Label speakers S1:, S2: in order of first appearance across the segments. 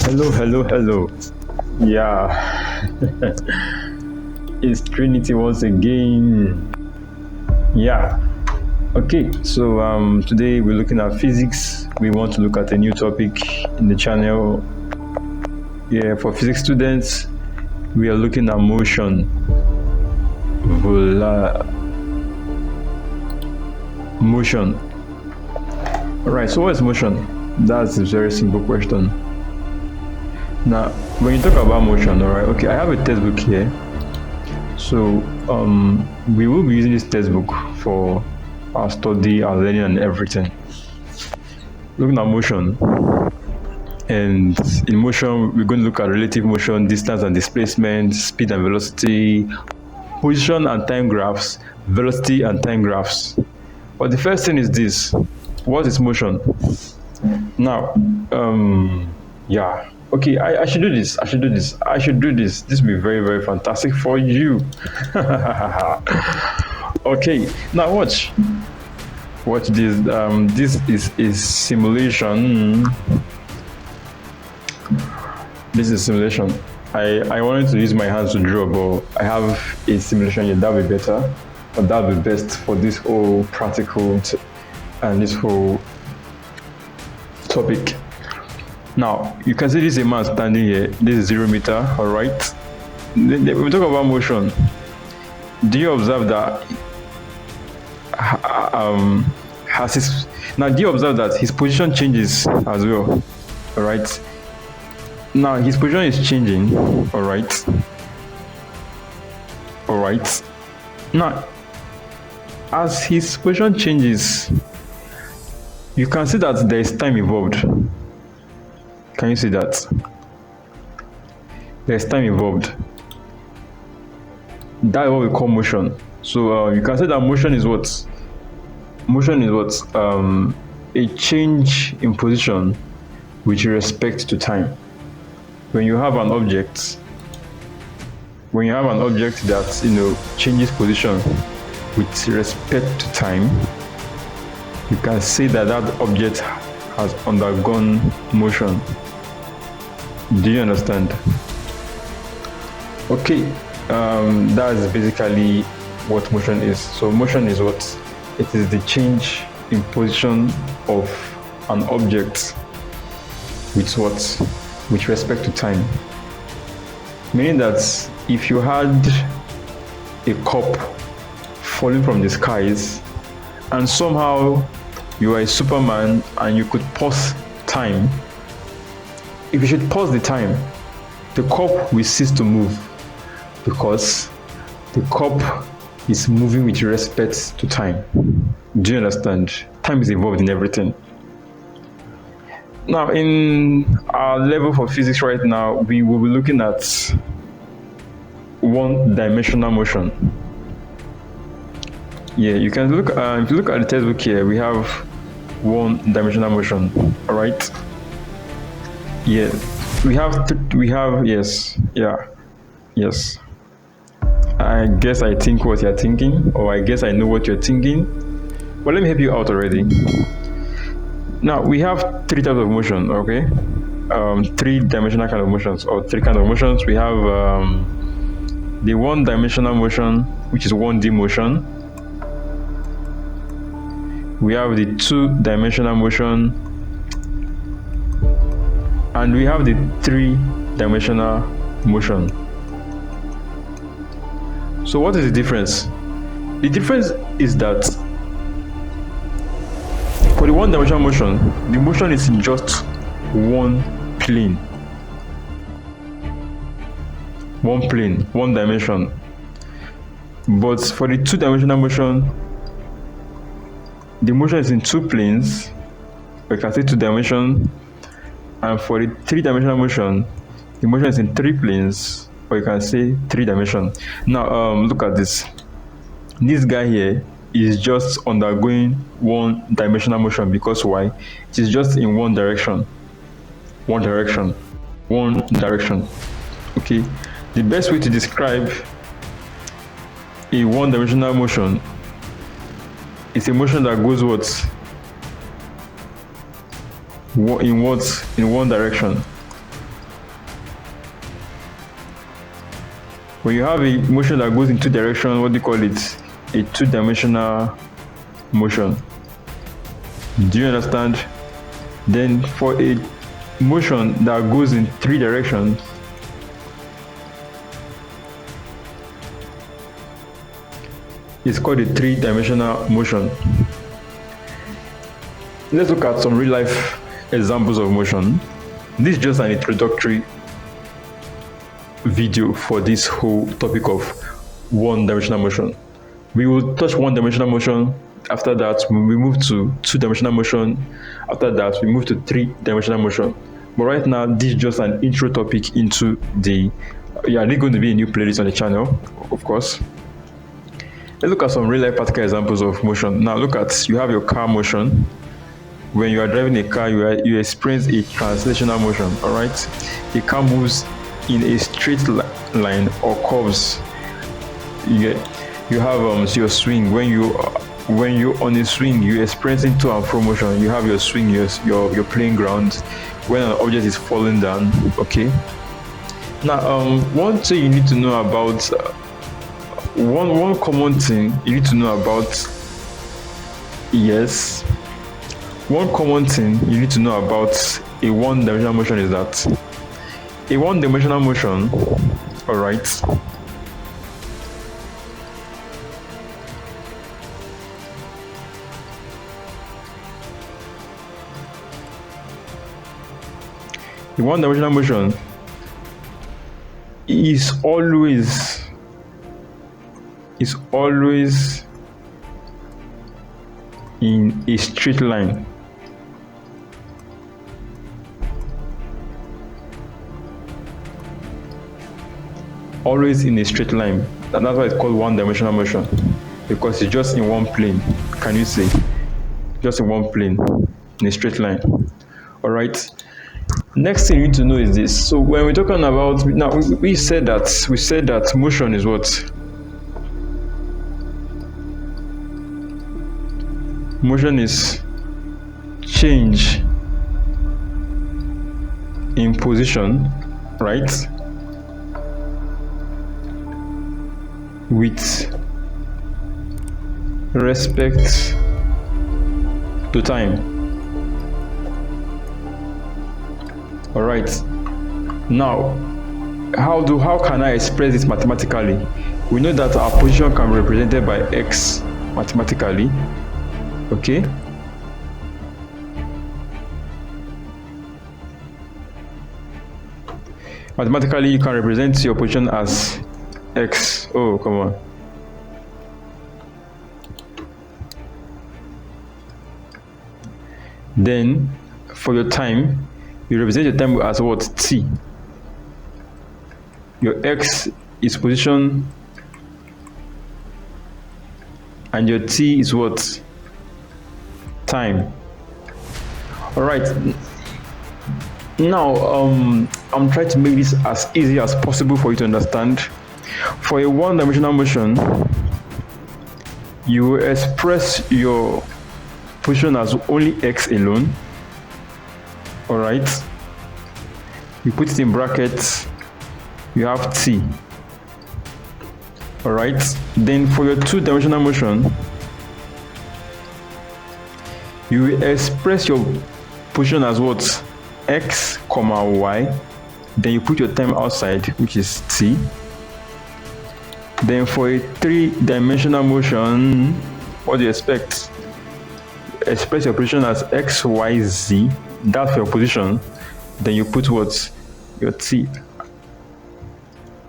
S1: Hello. Yeah, it's Trinity once again. Yeah, okay. So today we're looking at physics. We want to look at a new topic in the channel. Yeah, for physics students, we are looking at motion. Motion. All right. So what is motion? That's a very simple question. Now, when you talk about motion, all right, okay, I have a textbook here. So, we will be using this textbook for our study, our learning, and everything. Looking at motion, and in motion, we're going to look at relative motion, distance and displacement, speed and velocity, position and time graphs, velocity and time graphs. But the first thing is this: what is motion? Now, yeah. Okay, I should do this. This will be very, very fantastic for you. Okay, now watch this. This is simulation. This is simulation. I wanted to use my hands to draw, but I have a simulation here. That would be better, but that would be best for this whole practical and this whole topic. Now, you can see this is a man standing here. This is 0 meter, all right? When we talk about motion, do you observe that do you observe that his position changes as well, all right? Now, his position is changing, all right? Now, as his position changes, you can see that there is time involved. Can you see that? There's time involved. That's what we call motion. So you can say that motion is what? A change in position with respect to time. When you have an object that changes position with respect to time, you can say that object has undergone motion. Do you understand? Okay, that's basically what motion is. So motion is what? It is the change in position of an object with respect to time. Meaning that if you had a cup falling from the skies and somehow you are a Superman and you could pause time, if you should pause the time, the cup will cease to move because the cup is moving with respect to time. Do you understand? Time is involved in everything. Now, in our level for physics right now, we will be looking at one-dimensional motion. Yeah, you can look. If you look at the textbook here, we have one-dimensional motion. All right. Yeah, we have. Yes. Yeah. Yes. I guess I think what you're thinking, or I guess I know what you're thinking. But let me help you out already. Now we have three types of motion. Okay. Three-dimensional kind of motions, or three kinds of motions. We have the one-dimensional motion, which is 1D motion. We have the two-dimensional motion, and we have the three-dimensional motion. So what is the difference? The difference is that for the one-dimensional motion, the motion is in just one plane, one dimension. But for the two-dimensional motion, the motion is in two planes, or you can say 2 dimensions, and for the three-dimensional motion, the motion is in 3 planes, or you can say 3 dimensions. Now, look at this. This guy here is just undergoing one-dimensional motion because why? It is just in one direction. Okay. The best way to describe a one-dimensional motion is a motion that goes in one direction. When you have a motion that goes in two directions, what do you call it? A two-dimensional motion. Do you understand? Then for a motion that goes in three directions, it's called a three-dimensional motion. Let's look at some real-life examples of motion. This is just an introductory video for this whole topic of one-dimensional motion. We will touch one-dimensional motion. After that, we move to two-dimensional motion. After that, we move to three-dimensional motion. But right now, this is just an intro topic into the... Yeah, there's going to be a new playlist on the channel, of course. Let's look at some real-life practical examples of motion. Now, look at, you have your car motion. When you are driving a car, you experience a translational motion, all right? The car moves in a straight line or curves. You have your swing. When you're on a swing, you experiencing to and fro motion. You have your swing, your playing ground. When an object is falling down, okay? Now, one thing you need to know about, one common thing you need to know about, yes. One common thing you need to know about a one-dimensional motion is that a one-dimensional motion, all right, a one-dimensional motion is always in a straight line. Always in a straight line, and that's why it's called one-dimensional motion, because it's just in one plane. Can you see? Just in one plane, in a straight line. All right. Next thing you need to know is this. So when we're talking about, now we said that motion is what? Motion is change in position, right? With respect to time. All right. Now, how can I express this mathematically? We know that our position can be represented by x mathematically. Okay. Mathematically, you can represent your position as x. Oh, come on. Then, for your time, you represent your time as what? T. Your x is position, and your t is what? Time. All right. Now, I'm trying to make this as easy as possible for you to understand. For a one-dimensional motion, you will express your position as only x alone. All right. You put it in brackets. You have t. All right. Then for your two-dimensional motion, you will express your position as what? X, comma, y. Then you put your time outside, which is t. Then for a three-dimensional motion, what do you expect? Express your position as x, y, z. That's your position. Then you put what? Your t.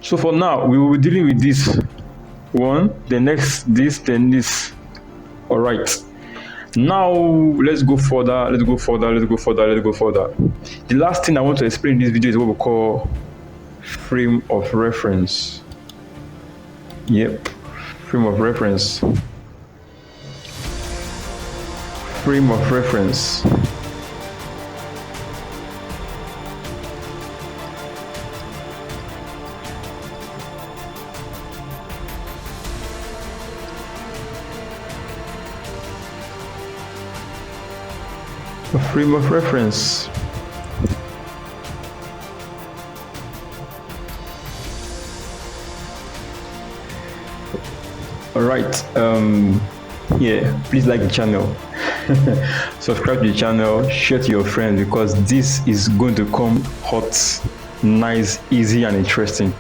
S1: So for now, we will be dealing with this one, the next this, then this. All right. Now let's go further. The last thing I want to explain in this video is what we call frame of reference. Yep, frame of reference. Frame of reference. A frame of reference. All right. Yeah, please like the channel, subscribe to the channel, share to your friends, because this is going to come hot, nice, easy, and interesting.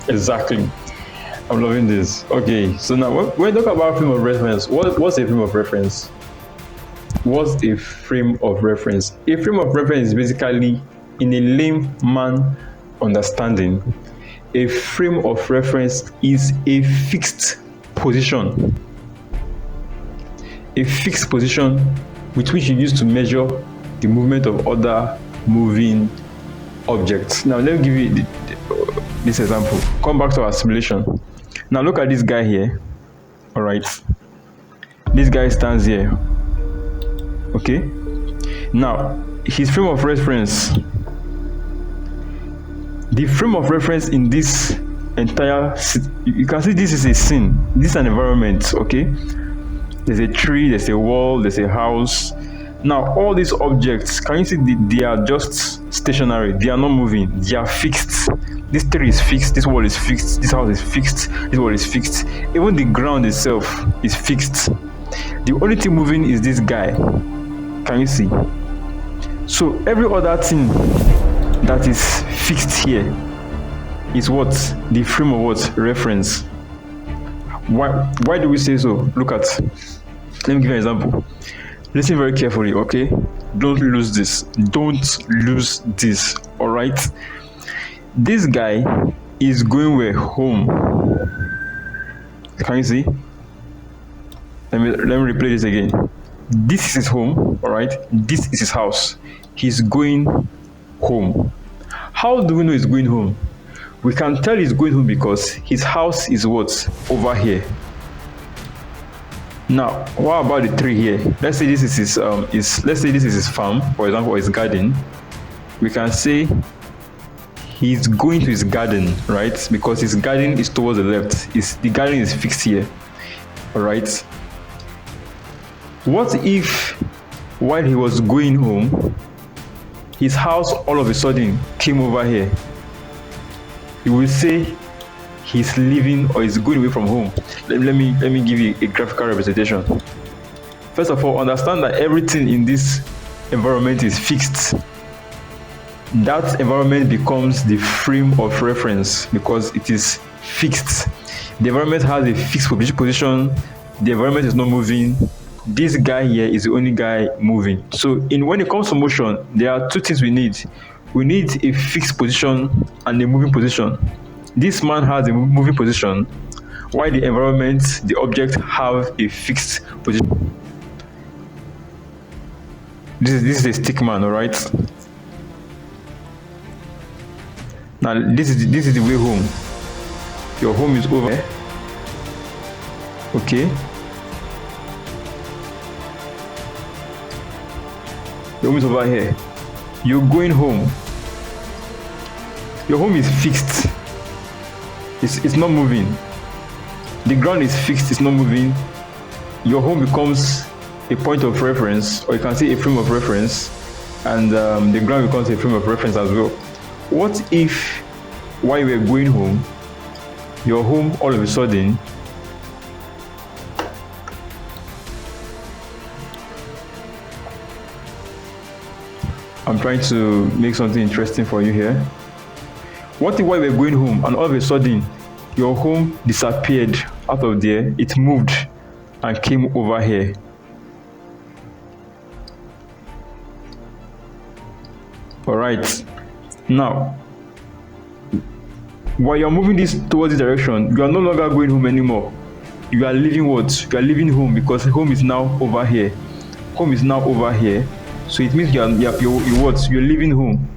S1: Exactly. I'm loving this. Okay, so now when we talk about frame of reference, what's a frame of reference? What's a frame of reference? A frame of reference is basically, in a layman understanding, a frame of reference is a fixed position. A fixed position with which you use to measure the movement of other moving objects. Now let me give you this example. Come back to our simulation. Now look at this guy here. All right. This guy stands here. Okay. Now his frame of reference. The frame of reference in this entire, you can see this is a scene. This is an environment. Okay. There's a tree. There's a wall. There's a house. Now all these objects, can you see they are just stationary? They are not moving. They are fixed. This tree is fixed. This wall is fixed. This house is fixed. This wall is fixed. Even the ground itself is fixed. The only thing moving is this guy. Can you see? So every other thing that is fixed here is what? The frame of what? Reference. Why do we say so? Look at, let me give you an example. Listen very carefully, okay? Don't lose this. Don't lose this. All right? This guy is going where? Home. Can you see? Let me replay this again. This is his home, all right? This is his house. He's going home. How do we know he's going home? We can tell he's going home because his house is what? Over here. Now, what about the tree here? Let's say this is his let's say this is his farm, for example, or his garden. We can say he's going to his garden, right? Because his garden is towards the left. The garden is fixed here. All right. What if while he was going home, his house all of a sudden came over here? You will say he's leaving or he's going away from home. Let me give you a graphical representation. First of all, understand that everything in this environment is fixed. That environment becomes the frame of reference because it is fixed. The environment has a fixed position. The environment is not moving. This guy here is the only guy moving. So when it comes to motion, there are two things we need. We need a fixed position and a moving position. This man has a moving position, while the environment, the object, have a fixed position. This is a stick man, all right? Now this is the way home. Your home is over there. Okay. Your home is over here. You're going home. Your home is fixed. It's not moving. The ground is fixed. It's not moving. Your home becomes a point of reference, or you can say a frame of reference, and the ground becomes a frame of reference as well. What if while you were going home, your home all of a sudden I'm trying to make something interesting for you here. What if while we were going home and all of a sudden your home disappeared out of there, it moved and came over here? All right. Now, while you're moving this towards this direction, you are no longer going home anymore. You are leaving what? You are leaving home because home is now over here. Home is now over here. So it means you're leaving home.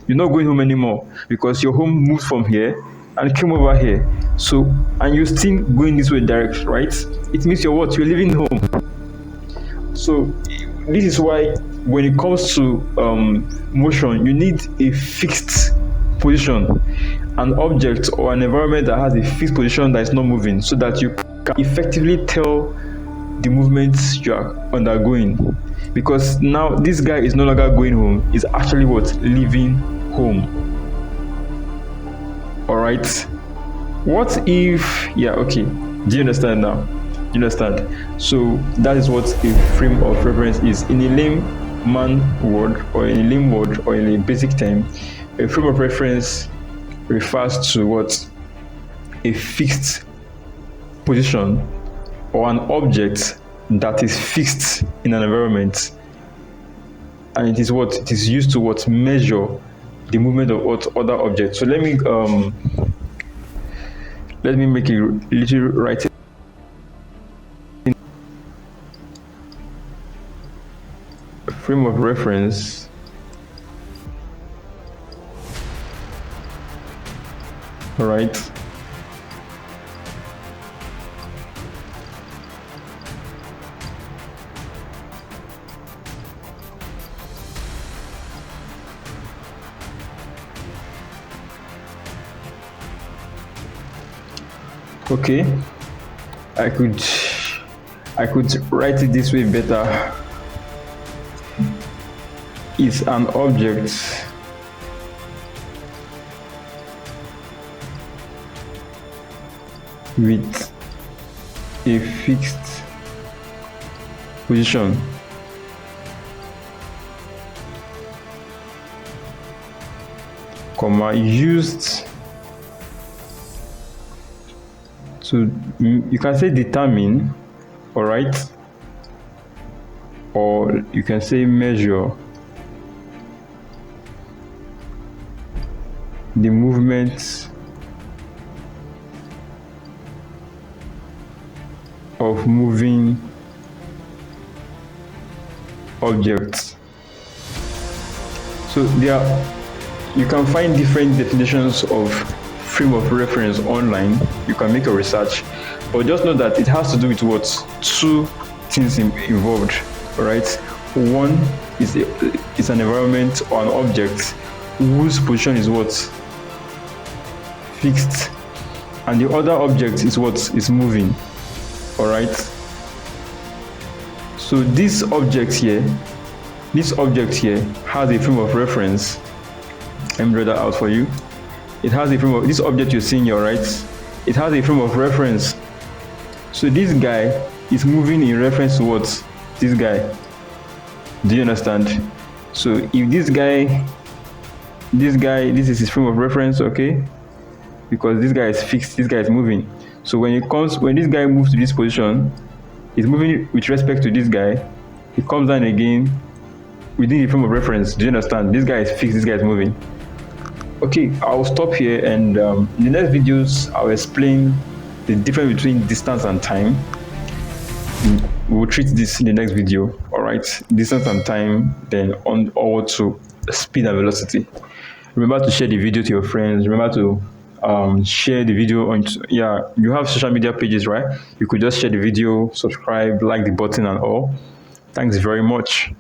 S1: You're not going home anymore because your home moved from here and came over here. So, and you're still going this way direct, right? It means you're what? You're leaving home. So this is why when it comes to motion, you need a fixed position, an object or an environment that has a fixed position that is not moving, so that you can effectively tell the movements you are undergoing. Because now this guy is no longer going home, he's actually what? Leaving home. All right. what if, yeah, okay, do you understand now? Do you understand? So that is what a frame of reference is. In a layman word, or in a lame word, or in a basic term, a frame of reference refers to what? A fixed position or an object that is fixed in an environment, and it is what? It is used to what? Measure the movement of what? Other objects. So let me make a little writing. Frame of reference right okay, I could write it this way better. Is an object with a fixed position comma used to, you can say determine, all right, or you can say measure the movement of moving objects. So you can find different definitions of frame of reference online. You can make a research, but just know that it has to do with what? Two things involved, all right? One is an environment or an object whose position is what? Fixed, and the other object is what? Is moving, all right? So this object here has a frame of reference. Let me draw that out for you. It has a frame of, this object you're seeing here, right? It has a frame of reference. So this guy is moving in reference to what? This guy. Do you understand? So if this is his frame of reference, okay? Because this guy is fixed, this guy is moving. So when this guy moves to this position, he's moving with respect to this guy. He comes down again within the frame of reference. Do you understand? This guy is fixed, this guy is moving. Okay, I'll stop here, and in the next videos, I'll explain the difference between distance and time. We will treat this in the next video, all right? Distance and time, then on over to speed and velocity. Remember to share the video to your friends. Remember to share the video on, you have social media pages, right? You could just share the video, subscribe, like the button and all. Thanks very much.